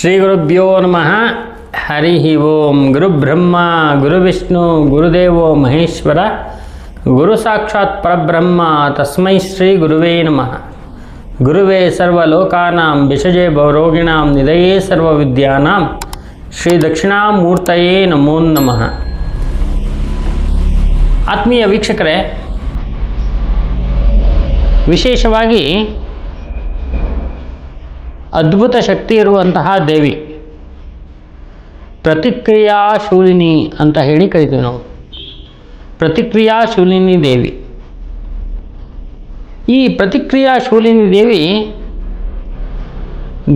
ಶ್ರೀಗುರುಭ್ಯೋ ನಮಃ. ಹರಿ ಓಂ. ಗುರುಬ್ರಹ್ಮ ಗುರುವಿಷ್ಣು ಗುರುದೇವೋ ಮಹೇಶ್ವರ, ಗುರು ಸಾಕ್ಷಾತ್ ಪರಬ್ರಹ್ಮ ತಸ್ಮೈ ಶ್ರೀ ಗುರುವೇ ನಮಃ. ಗುರುವೇ ಸರ್ವಲೋಕಾನಾಂ ವಿಷಜೇ ಭವರೋಗಿಣಾಂ ನಿಧಯೇ ಸರ್ವವಿದ್ಯಾನಾಂ ಶ್ರೀ ದಕ್ಷಿಣಾಮೂರ್ತಯೇ ನಮೋ ನಮಃ. ಆತ್ಮೀಯ ವೀಕ್ಷಕರೇ, ವಿಶೇಷವಾಗಿ ಅದ್ಭುತ ಶಕ್ತಿ ಇರುವಂತಹ ದೇವಿ ಪ್ರತಿಕ್ರಿಯಾಶೂಲಿನಿ ಅಂತ ಹೇಳಿ ಕರಿತೀವಿ ನಾವು. ಪ್ರತಿಕ್ರಿಯಾಶೂಲಿನಿ ದೇವಿ, ಈ ಪ್ರತಿಕ್ರಿಯಾಶೂಲಿನಿ ದೇವಿ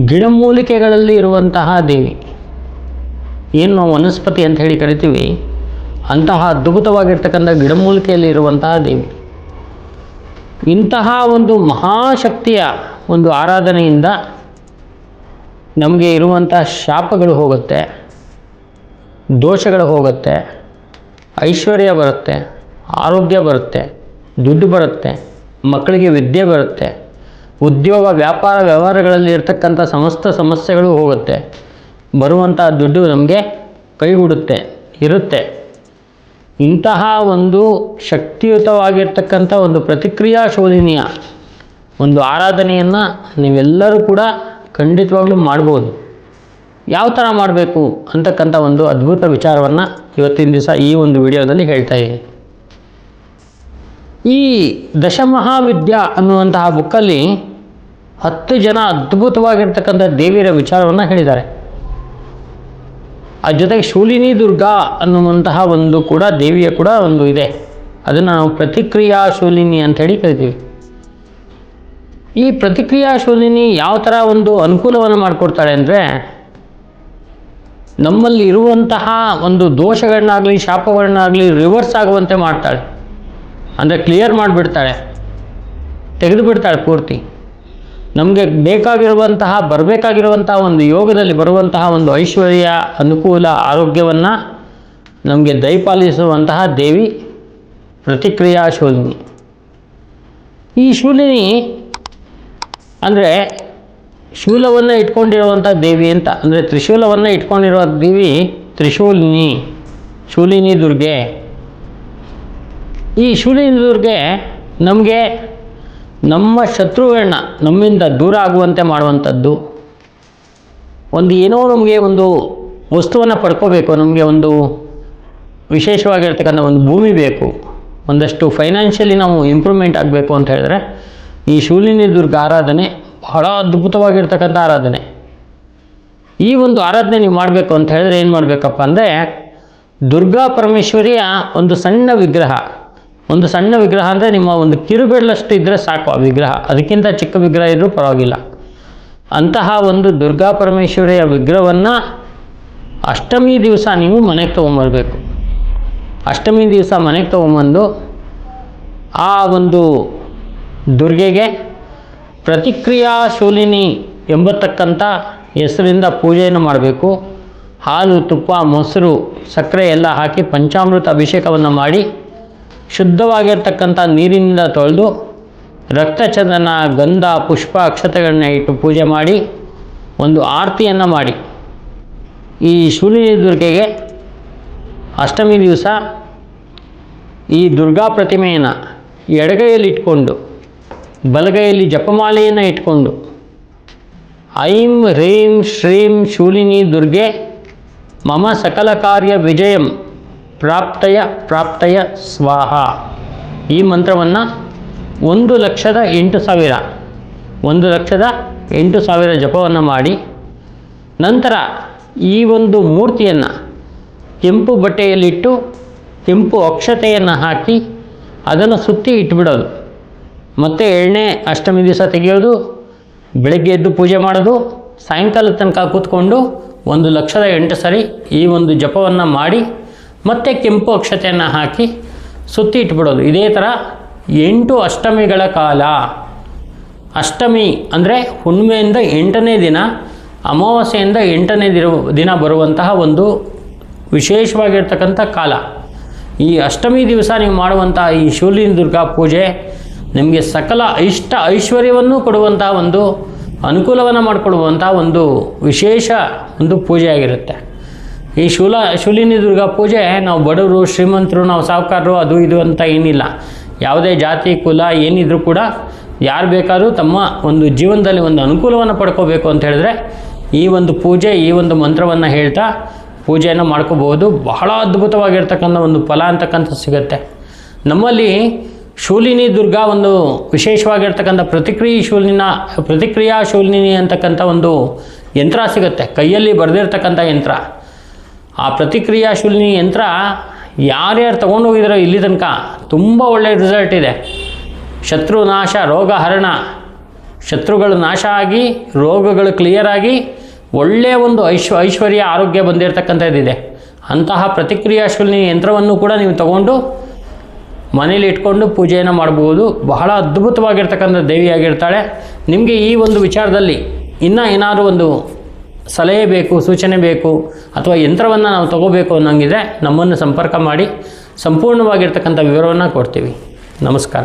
ಗಿಡಮೂಲಿಕೆಗಳಲ್ಲಿ ಇರುವಂತಹ ದೇವಿ. ಏನು ನಾವು ವನಸ್ಪತಿ ಅಂತ ಹೇಳಿ ಕರಿತೀವಿ, ಅಂತಹ ಅದ್ಭುತವಾಗಿರ್ತಕ್ಕಂಥ ಗಿಡಮೂಲಿಕೆಯಲ್ಲಿ ಇರುವಂತಹ ದೇವಿ. ಇಂತಹ ಒಂದು ಮಹಾಶಕ್ತಿಯ ಒಂದು ಆರಾಧನೆಯಿಂದ ನಮಗೆ ಇರುವಂಥ ಶಾಪಗಳು ಹೋಗುತ್ತೆ, ದೋಷಗಳು ಹೋಗುತ್ತೆ, ಐಶ್ವರ್ಯ ಬರುತ್ತೆ, ಆರೋಗ್ಯ ಬರುತ್ತೆ, ದುಡ್ಡು ಬರುತ್ತೆ, ಮಕ್ಕಳಿಗೆ ವಿದ್ಯೆ ಬರುತ್ತೆ, ಉದ್ಯೋಗ ವ್ಯಾಪಾರ ವ್ಯವಹಾರಗಳಲ್ಲಿ ಇರ್ತಕ್ಕಂಥ ಸಮಸ್ತ ಸಮಸ್ಯೆಗಳು ಹೋಗುತ್ತೆ, ಬರುವಂಥ ದುಡ್ಡು ನಮಗೆ ಕೈಗೂಡುತ್ತೆ ಇರುತ್ತೆ. ಇಂತಹ ಒಂದು ಶಕ್ತಿಯುತವಾಗಿರ್ತಕ್ಕಂಥ ಒಂದು ಪ್ರತಿಕ್ರಿಯಾಶೂಲಿನಿಯ ಒಂದು ಆರಾಧನೆಯನ್ನು ನೀವೆಲ್ಲರೂ ಕೂಡ ಖಂಡಿತವಾಗ್ಲೂ ಮಾಡ್ಬೋದು. ಯಾವ ಥರ ಮಾಡಬೇಕು ಅಂತಕ್ಕಂಥ ಒಂದು ಅದ್ಭುತ ವಿಚಾರವನ್ನು ಇವತ್ತಿನ ದಿವಸ ಈ ಒಂದು ವಿಡಿಯೋದಲ್ಲಿ ಹೇಳ್ತಾ ಇದ್ದೀನಿ. ಈ ದಶಮಹಾವಿದ್ಯಾ ಅನ್ನುವಂತಹ ಬುಕ್ಕಲ್ಲಿ 10 ಜನ ಅದ್ಭುತವಾಗಿರ್ತಕ್ಕಂಥ ದೇವಿಯರ ವಿಚಾರವನ್ನು ಹೇಳಿದ್ದಾರೆ. ಆ ಜೊತೆಗೆ ಶೂಲಿನಿ ದುರ್ಗಾ ಅನ್ನುವಂತಹ ಒಂದು ಕೂಡ ದೇವಿಯ ಕೂಡ ಒಂದು ಇದೆ. ಅದನ್ನು ನಾವು ಪ್ರತಿಕ್ರಿಯಾಶೂಲಿನಿ ಅಂಥೇಳಿ ಕರಿತೀವಿ. ಈ ಪ್ರತಿಕ್ರಿಯಾಶೂಲಿನಿ ಯಾವ ಥರ ಒಂದು ಅನುಕೂಲವನ್ನು ಮಾಡಿಕೊಡ್ತಾಳೆ ಅಂದರೆ, ನಮ್ಮಲ್ಲಿ ಇರುವಂತಹ ಒಂದು ದೋಷಗಳನ್ನಾಗಲಿ ಶಾಪಗಳನ್ನಾಗಲಿ ರಿವರ್ಸ್ ಆಗುವಂತೆ ಮಾಡ್ತಾಳೆ. ಅಂದರೆ ಕ್ಲಿಯರ್ ಮಾಡಿಬಿಡ್ತಾಳೆ, ತೆಗೆದು ಬಿಡ್ತಾಳೆ ಪೂರ್ತಿ. ನಮಗೆ ಬೇಕಾಗಿರುವಂತಹ ಬರಬೇಕಾಗಿರುವಂತಹ ಒಂದು ಯೋಗದಲ್ಲಿ ಬರುವಂತಹ ಒಂದು ಐಶ್ವರ್ಯ, ಅನುಕೂಲ, ಆರೋಗ್ಯವನ್ನು ನಮಗೆ ದಯಪಾಲಿಸುವಂತಹ ದೇವಿ ಪ್ರತಿಕ್ರಿಯಾಶೂಲಿನಿ. ಈ ಶೂಲಿನಿ ಅಂದರೆ ಶೂಲವನ್ನು ಇಟ್ಕೊಂಡಿರುವಂಥ ದೇವಿ ಅಂತ, ಅಂದರೆ ತ್ರಿಶೂಲವನ್ನು ಇಟ್ಕೊಂಡಿರುವ ದೇವಿ ತ್ರಿಶೂಲಿನಿ, ಶೂಲಿನಿ ದುರ್ಗೆ. ಈ ಶೂಲಿನಿ ದುರ್ಗೆ ನಮಗೆ ನಮ್ಮ ಶತ್ರುಗಳನ್ನ ನಮ್ಮಿಂದ ದೂರ ಆಗುವಂತೆ ಮಾಡುವಂಥದ್ದು. ಒಂದು ಏನೋ ನಮಗೆ ಒಂದು ವಸ್ತುವನ್ನು ಪಡ್ಕೋಬೇಕು, ನಮಗೆ ಒಂದು ವಿಶೇಷವಾಗಿರ್ತಕ್ಕಂಥ ಒಂದು ಭೂಮಿ ಬೇಕು, ಒಂದಷ್ಟು ಫೈನಾನ್ಷಿಯಲಿ ನಾವು ಇಂಪ್ರೂವ್ಮೆಂಟ್ ಆಗಬೇಕು ಅಂತ ಹೇಳಿದ್ರೆ ಈ ಶೂಲಿನಿ ದುರ್ಗ ಆರಾಧನೆ ಬಹಳ ಅದ್ಭುತವಾಗಿರ್ತಕ್ಕಂಥ ಆರಾಧನೆ. ಈ ಒಂದು ಆರಾಧನೆ ನೀವು ಮಾಡಬೇಕು ಅಂತ ಹೇಳಿದ್ರೆ ಏನು ಮಾಡಬೇಕಪ್ಪ ಅಂದರೆ, ದುರ್ಗಾ ಪರಮೇಶ್ವರಿಯ ಒಂದು ಸಣ್ಣ ವಿಗ್ರಹ ಅಂದರೆ ನಿಮ್ಮ ಒಂದು ಕಿರುಬೆರಳಷ್ಟು ಇದ್ದರೆ ಸಾಕು ಆ ವಿಗ್ರಹ, ಅದಕ್ಕಿಂತ ಚಿಕ್ಕ ವಿಗ್ರಹ ಇದ್ದರೂ ಪರವಾಗಿಲ್ಲ. ಅಂತಹ ಒಂದು ದುರ್ಗಾ ಪರಮೇಶ್ವರಿಯ ವಿಗ್ರಹವನ್ನು ಅಷ್ಟಮಿ ದಿವಸ ನೀವು ಮನೆಗೆ ತೊಗೊಂಬರ್ಬೇಕು. ಅಷ್ಟಮಿ ದಿವಸ ಮನೆಗೆ ತೊಗೊಂಬಂದು ಆ ಒಂದು ದುರ್ಗೆಗೆ ಪ್ರತಿಕ್ರಿಯಾಶೂಲಿನಿ ಎಂಬತಕ್ಕಂಥ ಹೆಸರಿಂದ ಪೂಜೆಯನ್ನು ಮಾಡಬೇಕು. ಹಾಲು, ತುಪ್ಪ, ಮೊಸರು, ಸಕ್ಕರೆ ಎಲ್ಲ ಹಾಕಿ ಪಂಚಾಮೃತ ಅಭಿಷೇಕವನ್ನು ಮಾಡಿ ಶುದ್ಧವಾಗಿರ್ತಕ್ಕಂಥ ನೀರಿನಿಂದ ತೊಳೆದು ರಕ್ತಚಂದನ, ಗಂಧ, ಪುಷ್ಪ, ಅಕ್ಷತೆಗಳನ್ನ ಇಟ್ಟು ಪೂಜೆ ಮಾಡಿ ಒಂದು ಆರತಿಯನ್ನು ಮಾಡಿ ಈ ಶೂಲಿನಿ ದುರ್ಗೆಗೆ ಅಷ್ಟಮಿ ದಿವಸ ಈ ದುರ್ಗಾ ಪ್ರತಿಮೆಯನ್ನು ಎಡಗೈಯಲ್ಲಿ ಇಟ್ಕೊಂಡು ಬಲಗೈಯಲ್ಲಿ ಜಪಮಾಲೆಯನ್ನು ಇಟ್ಕೊಂಡು ಐಂ ಹ್ರೀಂ ಶ್ರೀಂ ಶೂಲಿನಿ ದುರ್ಗೆ ಮಮ ಸಕಲ ಕಾರ್ಯ ವಿಜಯಂ ಪ್ರಾಪ್ತಯ ಸ್ವಾಹ ಈ ಮಂತ್ರವನ್ನು 1,08,000 ಜಪವನ್ನು ಮಾಡಿ, ನಂತರ ಈ ಒಂದು ಮೂರ್ತಿಯನ್ನು ಕೆಂಪು ಬಟ್ಟೆಯಲ್ಲಿಟ್ಟು ಕೆಂಪು ಅಕ್ಷತೆಯನ್ನು ಹಾಕಿ ಅದನ್ನು ಸುತ್ತಿ ಇಟ್ಬಿಡೋದು. ಮತ್ತು 7ನೇ ಅಷ್ಟಮಿ ದಿವಸ ತೆಗೆಯೋದು, ಬೆಳಗ್ಗೆ ಎದ್ದು ಪೂಜೆ ಮಾಡೋದು, ಸಾಯಂಕಾಲದ ತನಕ ಕೂತ್ಕೊಂಡು 1,08,000 ಸರಿ ಈ ಒಂದು ಜಪವನ್ನು ಮಾಡಿ ಮತ್ತೆ ಕೆಂಪು ಅಕ್ಷತೆಯನ್ನು ಹಾಕಿ ಸುತ್ತಿ ಇಟ್ಬಿಡೋದು. ಇದೇ ಥರ 8 ಅಷ್ಟಮಿಗಳ ಕಾಲ. ಅಷ್ಟಮಿ ಅಂದರೆ ಹುಣ್ಣಿಮೆಯಿಂದ 8ನೇ ದಿನ, ಅಮಾವಾಸ್ಯೆಯಿಂದ 8ನೇ ದಿನ ಬರುವಂತಹ ಒಂದು ವಿಶೇಷವಾಗಿರ್ತಕ್ಕಂಥ ಕಾಲ. ಈ ಅಷ್ಟಮಿ ದಿವಸ ನೀವು ಮಾಡುವಂಥ ಈ ಶೂಲಿನಿ ದುರ್ಗಾ ಪೂಜೆ ನಿಮಗೆ ಸಕಲ ಐಶ್ವರ್ಯವನ್ನು ಕೊಡುವಂತಹ ಒಂದು ಅನುಕೂಲವನ್ನು ಮಾಡಿಕೊಡುವಂಥ ಒಂದು ವಿಶೇಷ ಒಂದು ಪೂಜೆ ಆಗಿರುತ್ತೆ. ಈ ಶೂಲಿನಿ ದುರ್ಗಾ ಪೂಜೆ ನಾವು ಬಡವರು ಶ್ರೀಮಂತರು ನಾವು ಸಾಹುಕಾರರು ಅದು ಇದು ಅಂತ ಏನಿಲ್ಲ. ಯಾವುದೇ ಜಾತಿ ಕುಲ ಏನಿದ್ರೂ ಕೂಡ ಯಾರು ಬೇಕಾದರೂ ತಮ್ಮ ಒಂದು ಜೀವನದಲ್ಲಿ ಒಂದು ಅನುಕೂಲವನ್ನು ಪಡ್ಕೋಬೇಕು ಅಂತ ಹೇಳಿದ್ರೆ ಈ ಒಂದು ಪೂಜೆ ಈ ಒಂದು ಮಂತ್ರವನ್ನು ಹೇಳ್ತಾ ಪೂಜೆಯನ್ನು ಮಾಡ್ಕೋಬಹುದು. ಬಹಳ ಅದ್ಭುತವಾಗಿರ್ತಕ್ಕಂಥ ಒಂದು ಫಲ ಅಂತಕ್ಕಂಥ ಸಿಗುತ್ತೆ. ನಮ್ಮಲ್ಲಿ ಶೂಲಿನಿ ದುರ್ಗಾ ಒಂದು ವಿಶೇಷವಾಗಿರ್ತಕ್ಕಂಥ ಪ್ರತಿಕ್ರಿಯಾ ಶೂಲಿನಿ ಅಂತಕ್ಕಂಥ ಒಂದು ಯಂತ್ರ ಸಿಗುತ್ತೆ, ಕೈಯಲ್ಲಿ ಬರೆದಿರ್ತಕ್ಕಂಥ ಯಂತ್ರ. ಆ ಪ್ರತಿಕ್ರಿಯಾ ಶೂಲಿನಿ ಯಂತ್ರ ಯಾರ್ಯಾರು ತೊಗೊಂಡೋಗಿದಾರೋ ಇಲ್ಲಿ ತನಕ ತುಂಬ ಒಳ್ಳೆಯ ರಿಸಲ್ಟ್ ಇದೆ. ಶತ್ರು ನಾಶ, ರೋಗ ಹರಣ, ಶತ್ರುಗಳು ನಾಶ ಆಗಿ ರೋಗಗಳು ಕ್ಲಿಯರ್ ಆಗಿ ಒಳ್ಳೆಯ ಒಂದು ಐಶ್ವರ್ಯ ಆರೋಗ್ಯ ಬಂದಿರತಕ್ಕಂಥದ್ದಿದೆ. ಅಂತಹ ಪ್ರತಿಕ್ರಿಯಾ ಶೂಲಿನಿ ಯಂತ್ರವನ್ನು ಕೂಡ ನೀವು ತಗೊಂಡು ಮನೇಲಿ ಇಟ್ಕೊಂಡು ಪೂಜೆಯನ್ನು ಮಾಡ್ಬೋದು. ಬಹಳ ಅದ್ಭುತವಾಗಿರ್ತಕ್ಕಂಥ ದೇವಿಯಾಗಿರ್ತಾಳೆ. ನಿಮಗೆ ಈ ಒಂದು ವಿಚಾರದಲ್ಲಿ ಇನ್ನೂ ಏನಾದರೂ ಒಂದು ಸಲಹೆ ಬೇಕು, ಸೂಚನೆ ಬೇಕು, ಅಥವಾ ಯಂತ್ರವನ್ನು ನಾವು ತಗೋಬೇಕು ಅನ್ನೋಂಗಿದ್ರೆ ನಮ್ಮನ್ನು ಸಂಪರ್ಕ ಮಾಡಿ ಸಂಪೂರ್ಣವಾಗಿರ್ತಕ್ಕಂಥ ವಿವರವನ್ನು ಕೊಡ್ತೀವಿ. ನಮಸ್ಕಾರ.